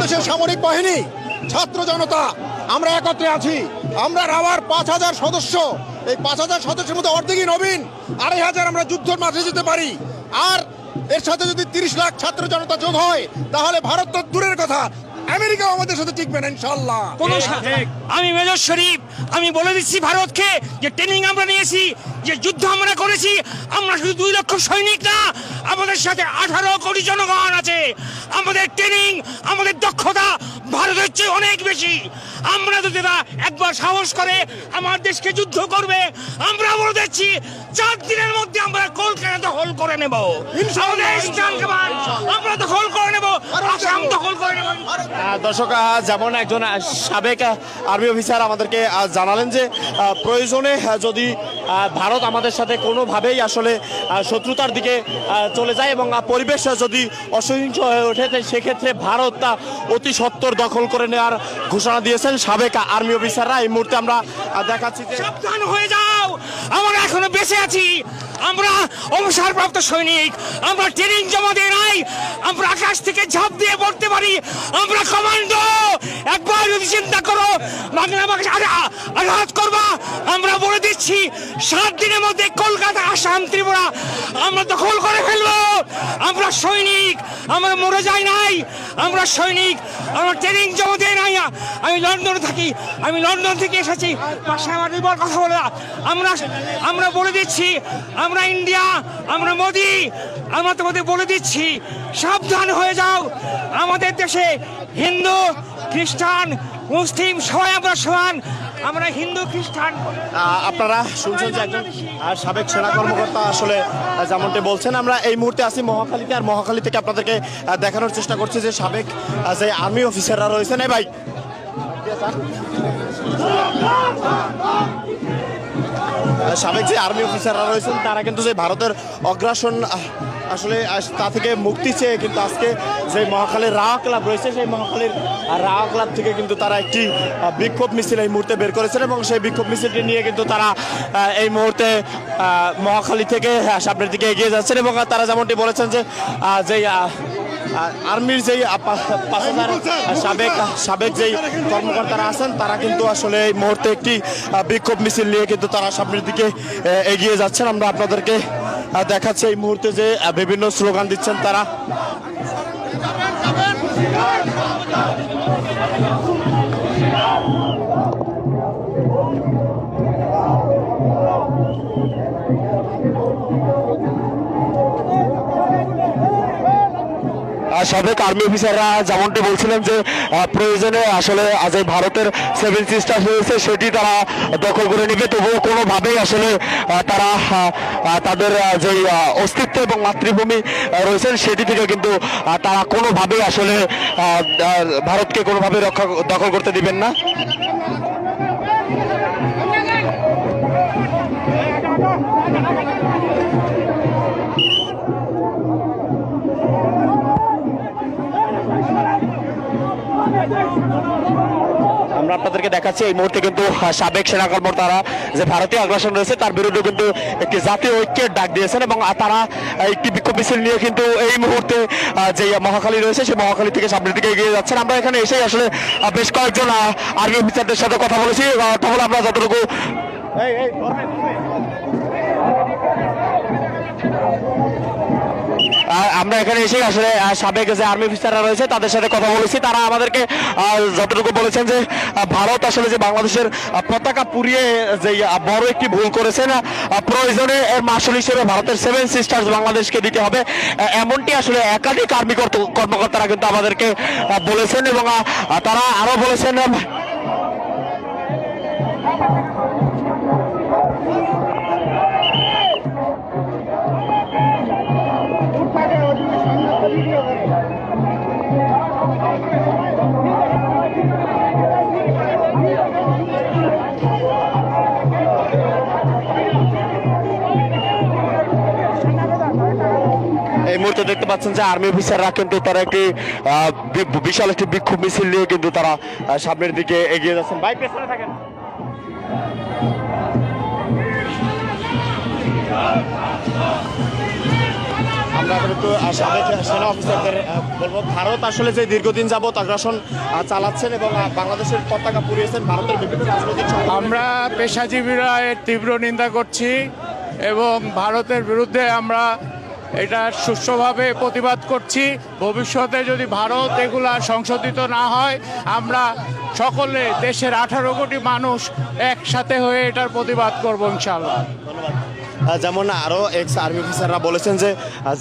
বাংলাদেশের সামরিক বাহিনী, ছাত্র জনতা আমরা একত্রে আছি। আমরা রাওয়ার 5,000 সদস্য, এই 5,000 সদস্যের মধ্যে অর্ধেকই নবীন, 2,500 আমরা যুদ্ধের মাঠে যেতে পারি। আর এর সাথে যদি 30 লাখ ছাত্র জনতা যোগ হয় তাহলে ভারত তো দূরের কথা, আমেরিকাও আমাদের সাথে টিকবে না ইনশাআল্লাহ। আমি মেজর শরীফ, আমি বলে দিচ্ছি ভারতকে যে ট্রেনিং আমরা নিয়েছি, যে যুদ্ধ আমরা করেছি, আমরা শুধু 2 লক্ষ সৈনিক না, আমাদের সাথে 18 কোটি জনগণ আছে। আমাদের ট্রেনিং, আমাদের দক্ষতা ভারতের চেয়ে অনেক বেশি। আমরা যদি না একবার সাহস করে আমার দেশকে যুদ্ধ করবে, আমরা বলে দিচ্ছি 4 দিনের মধ্যে আমরা কলকাতা দখল করে নেব। আমরা দখল করে নেব, আসাম দখল করে নেব। দর্শক, যেমন একজন সাবেক আর্মি অফিসার আমাদেরকে জানালেন যে প্রয়োজনে যদি ভারত আমাদের সাথে কোনোভাবেই আসলে শত্রুতার দিকে চলে যায় এবং পরিবেশ যদি অসহিংস হয়ে ওঠে, সেক্ষেত্রে ভারত তা অতি সত্বর দখল করে নেওয়ার ঘোষণা দিয়েছেন সাবেক আর্মি অফিসাররা। এই মুহূর্তে আমরা দেখাচ্ছি যে সাবধান হয়ে যাও, আমরা এখনো বেঁচে আছি, আমরা অবসরপ্রাপ্ত সৈনিক, আমরা ট্রেনিং জমা দিয়ে নাই, আমরা আকাশ থেকে ঝাঁপ দিয়ে পড়তে পারি, আমরা কমান্ডো। একবার যদি চিন্তা করো বাংলা আঘাত করবা, আমরা বলে দিচ্ছি 7 দিনের মধ্যে কলকাতা, আসাম, ত্রিপুরা আমরা দখল করে ফেলবো। আমরা সৈনিক, আমরা মরে যাই নাই, আমরা সৈনিক, আমরা ট্রেনিং জমা দিয়ে নাই। আমি লন্ডনে থাকি, আমি লন্ডন থেকে এসেছি, পাশে আমার নির্ভর কথা বলে আমরা বলে দিচ্ছি, আমরা ইন্ডিয়া, আমরা মোদি, আমরা তোমাদের বলে দিচ্ছি সাবধান হয়ে যাও। আমাদের দেশে হিন্দু, খ্রিস্টান, মুসলিম সবাই আমরা সমান, আমরা হিন্দু খ্রিস্টান। আপনারা শুনছেন যে একজন সাবেক সেনা কর্মকর্তা আসলে যেমনটি বলছেন। আমরা এই মুহূর্তে আছি মহাখালীতে, আর মহাখালী থেকে আপনাদেরকে দেখানোর চেষ্টা করছি যে সাবেক যে আর্মি অফিসাররা রয়েছেন। এই ভাই, সাবেক যে আর্মি অফিসাররা রয়েছেন তারা কিন্তু যে ভারতের অগ্রাসন আসলে তা থেকে মুক্তি চেয়ে কিন্তু আজকে যে মহাখালীর রাওয়া ক্লাব রয়েছে, সেই মহাখালীর রাওয়া ক্লাব থেকে কিন্তু তারা একটি বিক্ষোভ মিছিল এই মুহূর্তে বের করেছেন এবং সেই বিক্ষোভ মিছিলটি নিয়ে কিন্তু তারা এই মুহূর্তে মহাখালী থেকে সামনের দিকে এগিয়ে যাচ্ছেন এবং তারা যেমনটি বলেছেন যে যেই আর্মির যেই 5,000 সাবেক যেই কর্মকর্তারা আছেন তারা কিন্তু আসলে এই মুহূর্তে একটি বিক্ষোভ মিছিল নিয়ে কিন্তু তারা সামনের দিকে এগিয়ে যাচ্ছেন। আমরা আপনাদেরকে দেখাচ্ছি এই মুহূর্তে যে বিভিন্ন স্লোগান দিচ্ছেন তারা। সাবেক আর্মি অফিসাররা যেমনটি বলছিলেন যে প্রয়োজনে আসলে আজ এই ভারতের 7 সিস্টার্স রয়েছে সেটি তারা দখল করে নেবে, তবুও কোনোভাবেই আসলে তারা তাদের যে অস্তিত্ব এবং মাতৃভূমি রয়েছেন সেটি থেকে কিন্তু তারা কোনোভাবেই আসলে ভারতকে কোনোভাবে দখল করতে দিবেন না। আমরা আপনাদেরকে দেখাচ্ছি এই মুহূর্তে কিন্তু সাবেক সেনা কর্মকর্তারা যে ভারতীয় আগ্রাসন রয়েছে তার বিরুদ্ধে কিন্তু একটি জাতীয় ঐক্যের ডাক দিয়েছেন এবং তারা একটি বিক্ষোভ মিছিল নিয়ে কিন্তু এই মুহূর্তে যে মহাখালী রয়েছে সেই মহাখালী থেকে সামনের দিকে এগিয়ে যাচ্ছেন। আমরা এখানে এসেই আসলে বেশ কয়েকজন আর্মি অফিসারদের সাথে কথা বলেছি, তাহলে আমরা যতটুকু আমরা এখানে এসে আসলে সাবেক যে আর্মি অফিসাররা রয়েছে তাদের সাথে কথা বলেছি। তারা আমাদেরকে যতটুকু বলেছেন যে ভারত আসলে যে বাংলাদেশের পতাকা পুড়িয়ে যে বড় একটি ভুল করেছেন, প্রয়োজনে এর মাসুল হিসেবে ভারতের 7 সিস্টার্স বাংলাদেশকে দিতে হবে, এমনটি আসলে একাধিক আর্মি কর্মকর্তারা কিন্তু আমাদেরকে বলেছেন এবং তারা আরো বলেছেন এই মুহূর্তে দেখতে পাচ্ছেন যে আর্মি অফিসাররা কিন্তু তারা একটি বিশাল একটি বিক্ষোভ মিছিল নিয়ে কিন্তু তারা সামনের দিকে এগিয়ে যাচ্ছেন। ভাই পেছনে থাকেন। আমরা এখন একটু সাবেক সেনা অফিসারদের বলবো, ভারত আসলে যে দীর্ঘদিন যাবত আগ্রাসন চালাচ্ছেন এবং বাংলাদেশের পতাকা পুড়িয়েছেন ভারতের বিভিন্ন রাজনৈতিক সংগঠন। আমরা পেশাজীবীরা এর তীব্র নিন্দা করছি এবং ভারতের বিরুদ্ধে আমরা এটা সুষ্ঠুভাবে প্রতিবাদ করছি। ভবিষ্যতে যদি ভারত এগুলা সংশোধিত না হয়, আমরা সকলে দেশের 18 কোটি মানুষ একসাথে হয়ে এটার প্রতিবাদ করব ইনশাআল্লাহ। যেমন আরো এক্স আর্মি অফিসাররা বলেছেন যে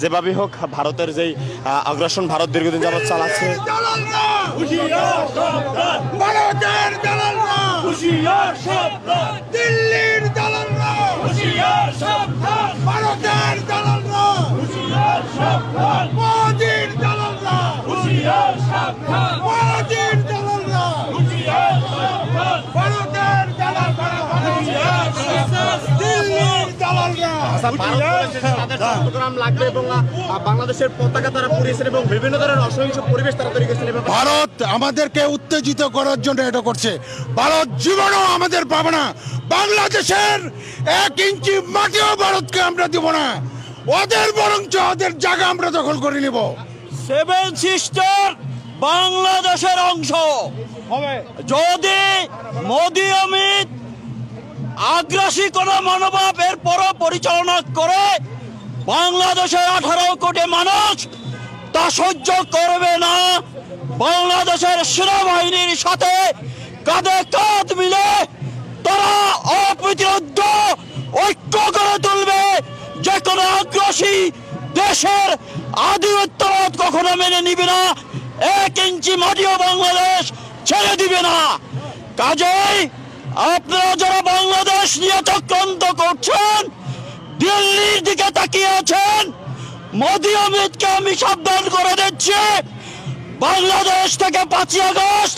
যেভাবে হোক ভারতের যেই আগ্রাসন ভারত দীর্ঘদিন যাবত চালাচ্ছে, ভারতের দালালরা হুঁশিয়ার সাবধান, দিল্লির দালালরা হুঁশিয়ার সাবধান, ভারতের দালালরা হুঁশিয়ার সাবধান, মোদির দালালরা হুঁশিয়ার সাবধান, মোদির দালালরা হুঁশিয়ার সাবধান, ভারতের দালালরা হুঁশিয়ার সাবধান, দিল্লির দালালরা ভারত বলেছে যে তাদের চট্টগ্রাম লাগবে এবং বাংলাদেশের পতাকা তারা পুড়িয়েছেন এবং বিভিন্ন ধরনের অসহিংস পরিবেশ তারা তৈরি করেছেন। ভারত আমাদেরকে উত্তেজিত করার জন্য এটা করছে। ভারত জীবনও আমাদের পাবে না। বাংলাদেশের 1 ইঞ্চি মাটিও ভারতকে আমরা দিব না। ওদের বরঞ্চ ওদের জায়গা আমরা দখল করে নিব। 7 সিস্টার বাংলাদেশের অংশ। যদি মোদি অমিত আগ্রাসী কোন মনোভাব এরপর পরিচালনা করে, বাংলাদেশের 18 কোটি মানুষ তা সহ্য করবে না। বাংলাদেশের সেনাবাহিনীর সাথে কাঁধে কাঁধ মিলে তারা অপ্রতিরোধ ঐক্য করে তুলবে। যে কোনো আগ্রাসী দেশের আধিপত্যবাদ কখনো মেনে নিবে না। 1 ইঞ্চি মাটিও বাংলাদেশ ছেড়ে দিবে না। কাজেই আপনারা যারা বাংলাদেশ নিয়ে চক্রান্ত করছেন, দিল্লির দিকে তাকিয়ে আছেন, মোদি অমিতকে আমি সাবধান করে দিচ্ছি, বাংলাদেশ থেকে 5ই আগস্ট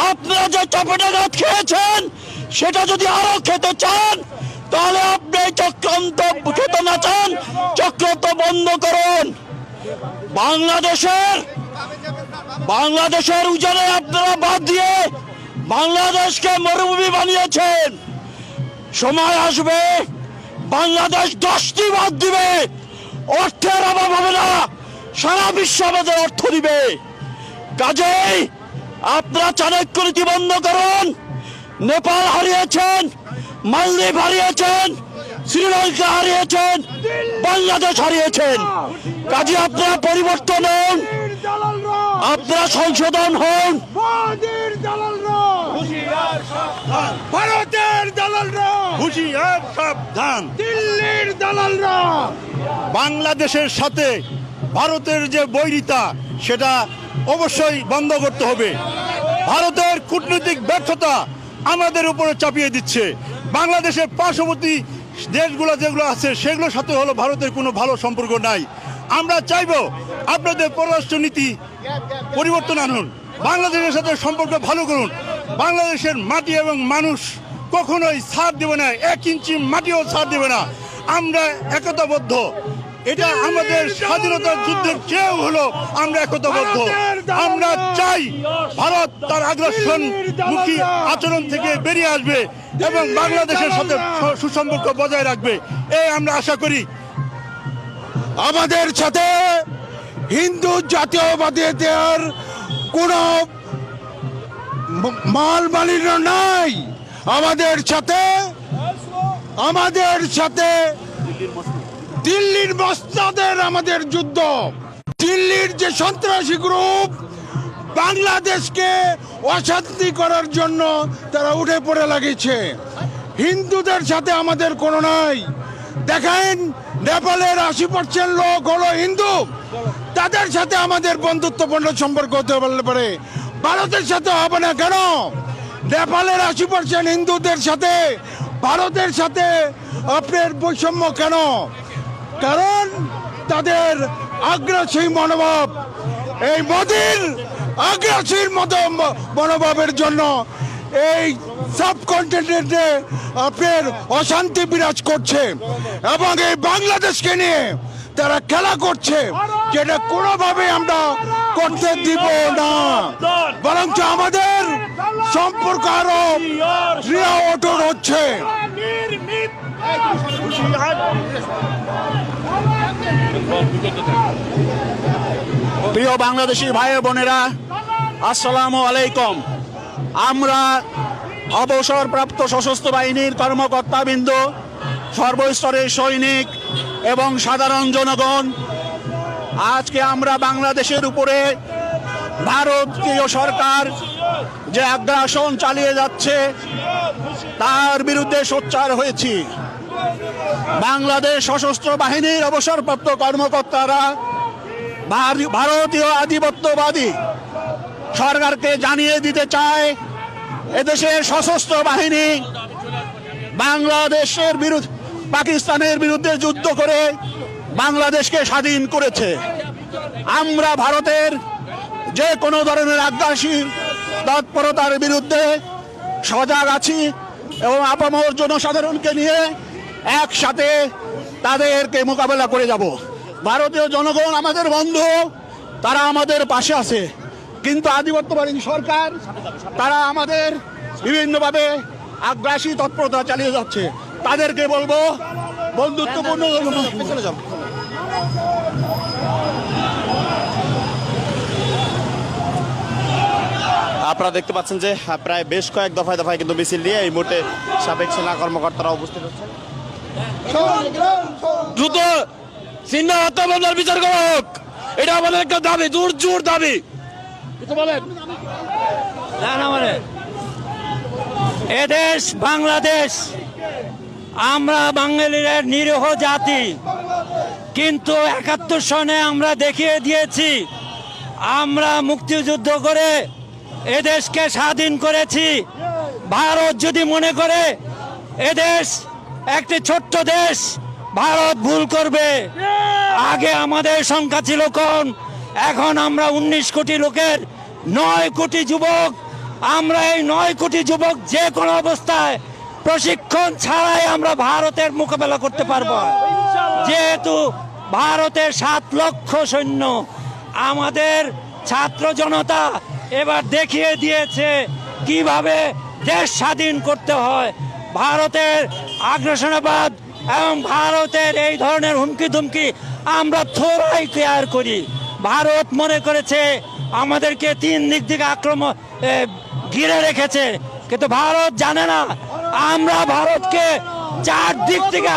আপনারা যে চাপেটাঘাত খেয়েছেন, সেটা যদি আরো খেতে চান, তাহলে আপনি চক্রান্ত খেতে না চান, চক্রান্ত বন্ধ করুন। বাংলাদেশের উজানে আপনারা বাদ দিয়ে বাংলাদেশকে মরুভূমি বানিয়েছেন। সময় আসবে বাংলাদেশ 10টি বাদ দিবে, অর্থের অভাব হবে না, সারা বিশ্ব আমাদের অর্থ দিবে। কাজেই আপনারা চাণক্য নীতি বন্ধ করুন। নেপাল হারিয়েছেন, মালদ্বীপ হারিয়েছেন, শ্রীলঙ্কা হারিয়েছেন, বাংলাদেশ হারিয়েছেন। কাজে আপনারা পরিবর্তন হন, আপনারা সংশোধন হন। মোদির দালালরা হুঁশিয়ার সাবধান, ভারতের দালালরা হুঁশিয়ার সাবধান, দিল্লির দালালরা। বাংলাদেশের সাথে ভারতের যে বৈরিতা সেটা অবশ্যই বন্ধ করতে হবে। ভারতের কূটনৈতিক ব্যর্থতা আমাদের উপরে চাপিয়ে দিচ্ছে। বাংলাদেশের পার্শ্ববর্তী দেশগুলো যেগুলো আছে সেগুলোর সাথে হলো ভারতের কোনো ভালো সম্পর্ক নাই। আমরা চাইব আপনাদের পররাষ্ট্র নীতি পরিবর্তন আনুন, বাংলাদেশের সাথে সম্পর্ক ভালো করুন। বাংলাদেশের মাটি এবং মানুষ কখনোই ছাড় দেবে না, 1 ইঞ্চি মাটিও ছাড় দেবে না। আমরা একতাবদ্ধ। এটা আমাদের স্বাধীনতার যুদ্ধের চেয়েও হলো আমরা একতাবদ্ধ। আমরা চাই ভারত তার আগ্রাসন মুখী আচরণ থেকে বেরিয়ে আসবে এবং বাংলাদেশের সাথে সুসম্পর্ক বজায় রাখবে, এই আমরা আশা করি। আমাদের সাথে হিন্দু জাতীয়বাদীদের কোনো মালিন্য নাই। আমাদের সাথে দিল্লির মস্তাদের আমাদের যুদ্ধ। দিল্লির যে সন্ত্রাসী গ্রুপ বাংলাদেশকে অশান্তি করার জন্য তারা উঠে পড়ে লাগিয়েছে। হিন্দুদের সাথে আমাদের কোনো নাই। দেখেন, নেপালের 80% লোক হলো হিন্দু, তাদের সাথে আমাদের বন্ধুত্বপূর্ণ সম্পর্ক হতে পারে, ভারতের সাথে হবে না কেন? নেপালের 80% হিন্দুদের সাথে ভারতের সাথে আপনার বৈষম্য কেন? কারণ তাদের আগ্রাসী মনোভাব। এই মোদির আগ্রাসী মনোভাবের জন্য এই সাবকন্টিনেন্টে আপনার অশান্তি বিরাজ করছে এবং এই বাংলাদেশকে নিয়ে তারা খেলা করছে, যেটা কোনোভাবে আমরা করতে দিব না। বরঞ্চ আমাদের সম্পর্ক আরো দৃঢ় অটুট হচ্ছে। প্রিয় বাংলাদেশি ভাই বোনেরা, আসসালামু আলাইকুম। আমরা অবসরপ্রাপ্ত সশস্ত্র বাহিনীর কর্মকর্তাবৃন্দ, সর্বস্তরের সৈনিক এবং সাধারণ জনগণ, আজকে আমরা বাংলাদেশের উপরে ভারতীয় সরকার যে আগ্রাসন চালিয়ে যাচ্ছে তার বিরুদ্ধে সোচ্চার হয়েছি। বাংলাদেশ সশস্ত্র বাহিনীর অবসরপ্রাপ্ত কর্মকর্তারা ভারতীয় আধিপত্যবাদী সরকারকে জানিয়ে দিতে চায় এদেশের সশস্ত্র বাহিনী বাংলাদেশের বিরুদ্ধে, পাকিস্তানের বিরুদ্ধে যুদ্ধ করে বাংলাদেশকে স্বাধীন করেছে। আমরা ভারতের যে কোনো ধরনের আগ্রাসী তৎপরতার বিরুদ্ধে সজাগ আছি এবং আপামর জনসাধারণকে নিয়ে একসাথে তাদেরকে মোকাবেলা করে যাব। ভারতীয় জনগণ আমাদের বন্ধু, তারা আমাদের পাশে আছে, কিন্তু আধিপত্যবাদী সরকার তারা আমাদের বিভিন্নভাবে আগ্রাসী তৎপরতা চালিয়ে যাচ্ছে। তাদেরকে বলবো বন্ধুত্বপূর্ণ আপনারা দেখতে পাচ্ছেন যে প্রায় বেশ কয়েক দফায় দফায় কিন্তু মিছিল নিয়ে এই মুহূর্তে সাবেক সেনা কর্মকর্তারা উপস্থিত হচ্ছেন। দ্রুত সিন্না হত্যা মামলার বিচার করা হোক, এটা আমাদের একটা দাবি, জোর দাবি। এদেশ বাংলাদেশ, আমরা বাঙালিরা নিরীহ জাতি, কিন্তু 71 সনে আমরা দেখিয়ে দিয়েছি আমরা মুক্তিযুদ্ধ করে এদেশকে স্বাধীন করেছি। ভারত যদি মনে করে এদেশ একটি ছোট্ট দেশ, ভারত ভুল করবে। আগে আমাদের সংখ্যা ছিল কম, এখন আমরা 19 কোটি লোকের 9 কোটি যুবক। আমরা এই 9 কোটি যুবক যে কোনো অবস্থায় প্রশিক্ষণ ছাড়াই আমরা ভারতের মোকাবেলা করতে পারবো, যেহেতু ভারতের 7 লক্ষ সৈন্য। আমাদের ছাত্র জনতা এবার দেখিয়ে দিয়েছে কিভাবে দেশ স্বাধীন করতে হয়। ভারতের আগ্রাসনবাদ এবং ভারতের এই ধরনের হুমকি ধুমকি আমরা থোড়াই কেয়ার করি। ভারত মনে করেছে আমাদেরকে 3 দিক থেকে আক্রমণ ঘিরে রেখেছে, কিন্তু ভারত জানে না আমরা ভারতকে 4 দিক থেকে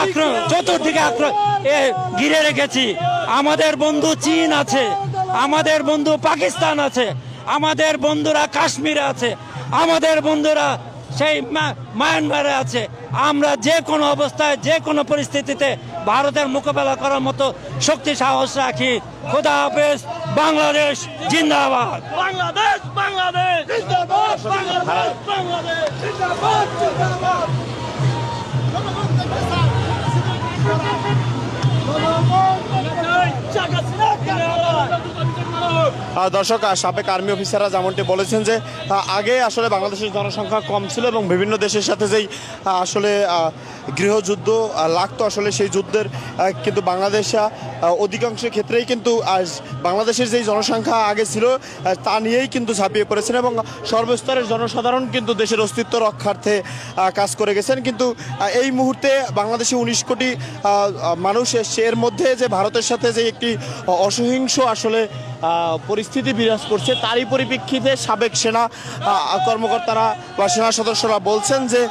চতুর্দিকে ঘিরে রেখেছি। আমাদের বন্ধু চীন আছে, আমাদের বন্ধু পাকিস্তান আছে, আমাদের বন্ধুরা কাশ্মীরে আছে, আমাদের বন্ধুরা সেই মায়ানমারে আছে। আমরা যে কোনো অবস্থায় যে কোনো পরিস্থিতিতে ভারতের মোকাবেলা করার মতো শক্তি সাহস রাখি। খোদা হাফেজ। বাংলাদেশ জিন্দাবাদ। বাংলাদেশ বাংলাদেশ জিন্দাবাদ। বাংলাদেশ বাংলাদেশ জিন্দাবাদ জিন্দাবাদ। দর্শক, সাবেক আর্মি অফিসাররা যেমনটি বলেছেন যে আগে আসলে বাংলাদেশের জনসংখ্যা কম ছিল এবং বিভিন্ন দেশের সাথে যেই আসলে গৃহযুদ্ধ লাগতো, আসলে সেই যুদ্ধের কিন্তু বাংলাদেশ অধিকাংশ ক্ষেত্রেই কিন্তু বাংলাদেশের যেই জনসংখ্যা আগে ছিল তা নিয়েই কিন্তু ঝাঁপিয়ে পড়েছেন এবং সর্বস্তরের জনসাধারণ কিন্তু দেশের অস্তিত্ব রক্ষার্থে কাজ করে গেছেন। কিন্তু এই মুহূর্তে বাংলাদেশে 19 কোটি মানুষ, এর মধ্যে যে ভারতের সাথে যে একটি অসহিংস আসলে পরিস্থিতি বিরাজ করছে, তারই পরিপ্রেক্ষিতে সাবেক সেনা কর্মকর্তারা বা সেনা সদস্যরা বলছেন যে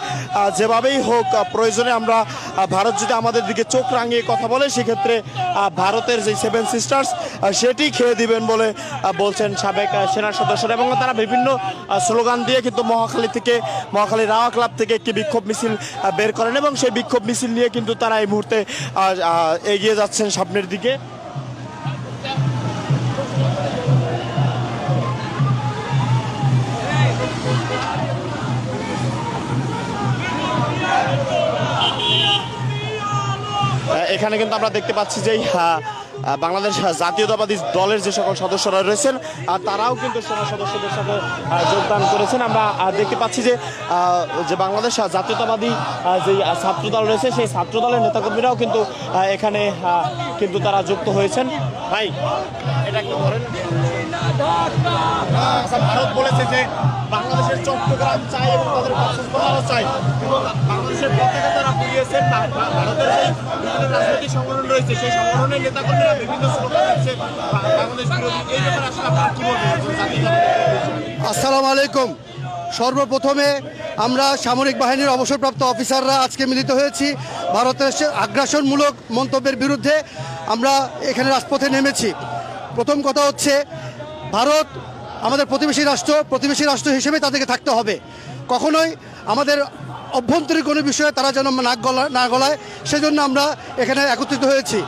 যেভাবেই হোক প্রয়োজনে আমরা ভারত যদি আমাদের দিকে চোখ রাঙিয়ে কথা বলে সেক্ষেত্রে ভারতের যে 7 সিস্টার্স সেটি খেয়ে দিবেন বলে বলছেন সাবেক সেনা সদস্যরা। এবং তারা বিভিন্ন স্লোগান দিয়ে কিন্তু মহাখালী রাওয়া ক্লাব থেকে একটি বিক্ষোভ মিছিল বের করেন এবং সেই বিক্ষোভ মিছিল নিয়ে কিন্তু তারা এই মুহূর্তে এগিয়ে যাচ্ছেন সামনের দিকে। এখানে কিন্তু আমরা দেখতে পাচ্ছি যে বাংলাদেশ জাতীয়তাবাদী দলের যে সকল সদস্যরা রয়েছেন তারাও কিন্তু সেনা সদস্যদের সাথে যোগদান করেছেন। আমরা দেখতে পাচ্ছি যে বাংলাদেশ জাতীয়তাবাদী যে ছাত্রদল রয়েছে সেই ছাত্রদলের নেতাকর্মীরাও কিন্তু এখানে কিন্তু তারা যুক্ত হয়েছেন। ভাই এটা একটু ধরেন। আচ্ছা, ভারত বলেছে যে বাংলাদেশের চট্টগ্রাম চাই এবং তাদের কক্সবাজারও চাই এবং বাংলাদেশের পতাকা তারা পুড়িয়েছেন। ভারতের যে বিভিন্ন রাজনৈতিক সংগঠন রয়েছে সেই সংগঠনের নেতাকর্মীরা বিভিন্ন স্লোগান দিচ্ছে বাংলাদেশ বিরোধী। এই ব্যাপারে আসলে আপনারা কি বলবেন? আসসালামু আলাইকুম। সর্বপ্রথমে আমরা সামরিক বাহিনীর অবসরপ্রাপ্ত অফিসাররা আজকে মিলিত হয়েছি ভারতের আগ্রাসনমূলক মন্তব্যের বিরুদ্ধে। আমরা এখানে রাজপথে নেমেছি। প্রথম কথা হচ্ছে, ভারত আমাদের প্রতিবেশী রাষ্ট্র হিসেবে তাদেরকে থাকতে হবে। কখনোই আমাদের অভ্যন্তরীণ কোনো বিষয়ে তারা যেন না গলায়, সেজন্য আমরা এখানে একত্রিত হয়েছি।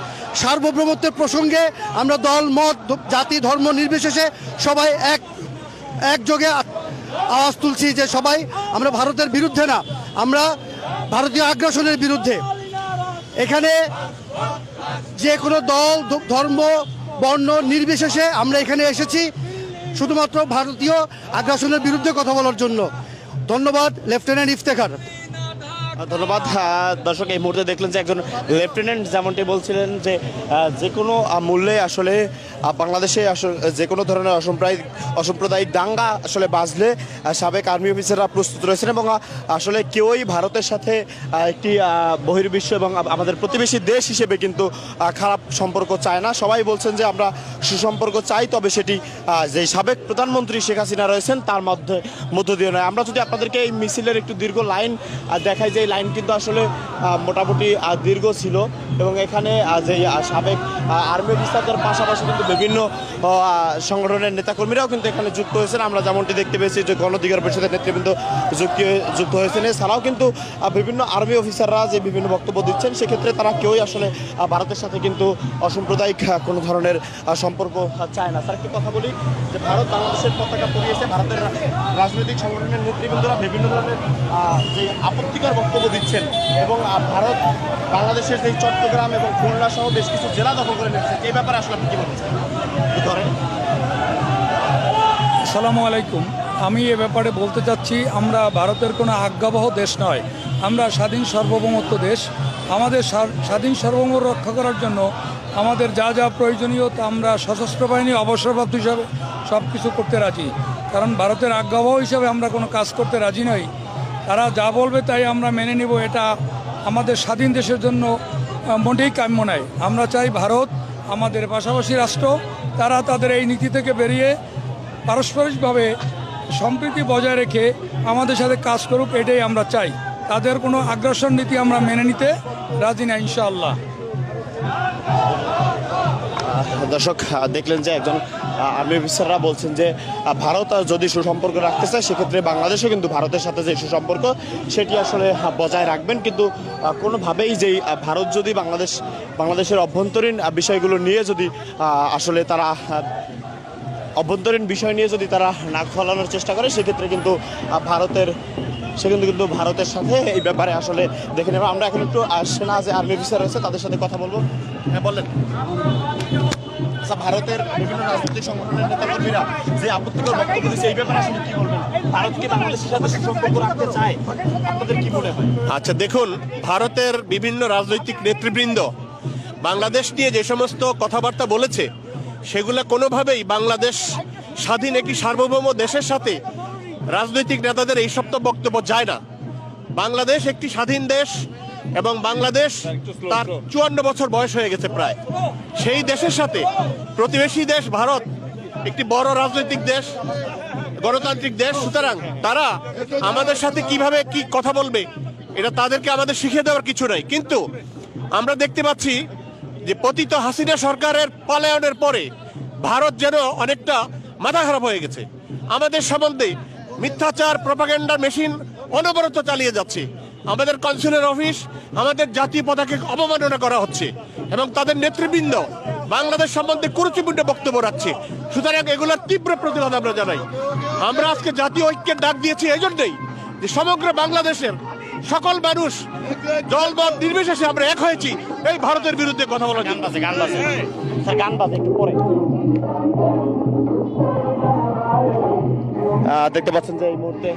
সার্বভৌমত্বের প্রসঙ্গে আমরা দল, মত, জাতি, ধর্ম নির্বিশেষে সবাই একযোগে আওয়াজ তুলছি যে সবাই আমরা ভারতের বিরুদ্ধে না, আমরা ভারতীয় আগ্রাসনের বিরুদ্ধে। এখানে যে কোনো দল, ধর্ম, বর্ণ নির্বিশেষে আমরা এখানে এসেছি শুধুমাত্র ভারতীয় আগ্রাসনের বিরুদ্ধে কথা বলার জন্য। ধন্যবাদ, লেফটেন্যান্ট ইফতেখার। ধন্যবাদ। দর্শক, এই মুহূর্তে দেখলেন যে একজন লেফটেন্যান্ট যেমনটি বলছিলেন যে যে কোনো মূল্যে আসলে বাংলাদেশে যে কোনো ধরনের অসাম্প্রদায়িক দাঙ্গা আসলে বাজলে সাবেক আর্মি অফিসাররা প্রস্তুত রয়েছেন এবং আসলে কেউই ভারতের সাথে একটি বহির্বিশ্ব এবং আমাদের প্রতিবেশী দেশ হিসেবে কিন্তু খারাপ সম্পর্ক চায় না। সবাই বলছেন যে আমরা সুসম্পর্ক চাই, তবে সেটি যে সাবেক প্রধানমন্ত্রী শেখ হাসিনা রয়েছেন তার মধ্য দিয়ে নয়। আমরা যদি আপনাদেরকে এই মিছিলের একটু দীর্ঘ লাইন দেখাই, যে লাইন কিন্তু আসলে মোটামুটি দীর্ঘ ছিল এবং এখানে যে সাবেক আর্মি অফিসারদের পাশাপাশি কিন্তু বিভিন্ন সংগঠনের নেতাকর্মীরাও কিন্তু এখানে যুক্ত হয়েছেন। আমরা যেমনটি দেখতে পেয়েছি যে গণ অধিকার পরিষদের নেতৃবৃন্দ যুক্ত হয়েছেন। এছাড়াও কিন্তু বিভিন্ন আর্মি অফিসাররা যে বিভিন্ন বক্তব্য দিচ্ছেন, সেক্ষেত্রে তারা কেউই আসলে ভারতের সাথে কিন্তু অসাম্প্রদায়িক কোনো ধরনের সম্পর্ক চায় না। স্যার, একটি কথা বলি যে ভারত বাংলাদেশের পতাকা পুড়িয়েছে, ভারতের রাজনৈতিক সংগঠনের নেতৃবৃন্দরা বিভিন্ন ধরনের যে আপত্তিকর বক্তব্য দিচ্ছেন এবং ভারত বাংলাদেশের যে চট্টগ্রাম এবং খুলনা সহ বেশ কিছু জেলা দখল করে নিচ্ছে, এই ব্যাপারে আসলে আপনি কি বলছেন? আসসালামু আলাইকুম। আমি এ ব্যাপারে বলতে চাচ্ছি, আমরা ভারতের কোনো আজ্ঞাবহ দেশ নয়, আমরা স্বাধীন সার্বভৌমত্ব দেশ। আমাদের স্বাধীন সার্বভৌম রক্ষা করার জন্য আমাদের যা যা প্রয়োজনীয় তা আমরা সশস্ত্র বাহিনী অবসরপ্রাপ্ত হিসাবে সব কিছু করতে রাজি। কারণ ভারতের আজ্ঞাবহ হিসাবে আমরা কোনো কাজ করতে রাজি নই। তারা যা বলবে তাই আমরা মেনে নেব, এটা আমাদের স্বাধীন দেশের জন্য মোটেই কাম্য নয়। আমরা চাই ভারত আমাদের পাশাপাশি রাষ্ট্র, তারা তাদের এই নীতি থেকে বেরিয়ে পারস্পরিকভাবে সম্প্রীতি বজায় রেখে আমাদের সাথে কাজ করুক, এটাই আমরা চাই। তাদের কোনো আগ্রাসন নীতি আমরা মেনে নিতে রাজি না, ইনশাআল্লাহ। দর্শক, দেখলেন যে একজন আর্মি অফিসাররা বলছেন যে ভারত যদি সুসম্পর্ক রাখতে চায়, সেক্ষেত্রে বাংলাদেশও কিন্তু ভারতের সাথে যে সুসম্পর্ক সেটি আসলে বজায় রাখবেন। কিন্তু কোনোভাবেই যেই ভারত যদি বাংলাদেশের অভ্যন্তরীণ বিষয়গুলো নিয়ে যদি আসলে তারা অভ্যন্তরীণ বিষয় নিয়ে যদি তারা নাক ফলানোর চেষ্টা করে, সেক্ষেত্রে কিন্তু ভারতের সাথে এই ব্যাপারে আসলে দেখে নেব। আমরা এখন একটু সেনা যে আর্মি অফিসার রয়েছে তাদের সাথে কথা বলবো। হ্যাঁ, বলেন। আচ্ছা, ভারতের বিভিন্ন রাজনৈতিক সংগঠনের নেতাকর্মীরা যে আপত্তিকর বক্তব্য দিচ্ছে, এই ব্যাপারে আসলে কি বলবেন? ভারত কি বাংলাদেশের সাথে সুসম্পর্ক রাখতে চায়? আপনাদের কি মনে হয়? আচ্ছা, দেখুন, ভারতের বিভিন্ন রাজনৈতিক নেতৃবৃন্দ বাংলাদেশ নিয়ে যে সমস্ত কথাবার্তা বলেছে, সেগুলো কোনোভাবেই বাংলাদেশ স্বাধীন একটি সার্বভৌম দেশের সাথে রাজনৈতিক নেতাদের এই সব তো বক্তব্য যায় না। বাংলাদেশ একটি স্বাধীন দেশ এবং বাংলাদেশ তার 54 বছর বয়স হয়ে গেছে প্রায়। সেই দেশের সাথে প্রতিবেশী দেশ ভারত একটি বড় রাজনৈতিক দেশ, গণতান্ত্রিক দেশ। সুতরাং তারা আমাদের সাথে কিভাবে কি কথা বলবে, এটা তাদেরকে আমাদের শিখিয়ে দেওয়ার কিছু নাই। কিন্তু আমরা দেখতে পাচ্ছি যে পতিত হাসিনা সরকারের পলায়নের পরে ভারত যেন অনেকটা মাথা খারাপ হয়ে গেছে। আমাদের সম্বন্ধে মিথ্যাচার, প্রপাগান্ডা মেশিন অনবরত চালিয়ে যাচ্ছে। আমাদের কনসুলের অফিস, আমাদের জাতীয় পতাকাকে অবমাননা করা হচ্ছে এবং তাদের নেতৃবৃন্দ বাংলাদেশ সম্বন্ধে কুরুচিপূর্ণ বক্তব্য রাখছে। সুতরাং এগুলোর তীব্র প্রতিবাদ আমরা জানাই। আমরা আজকে জাতীয় ঐক্যের ডাক দিয়েছি এই জন্যই যে সমগ্র বাংলাদেশের সকল মানুষ দলমত নির্বিশেষে আমরা এক হয়েছি এই ভারতের বিরুদ্ধে কথা বলার জন্য। দেখতে পাচ্ছেন যে এই মুহূর্তে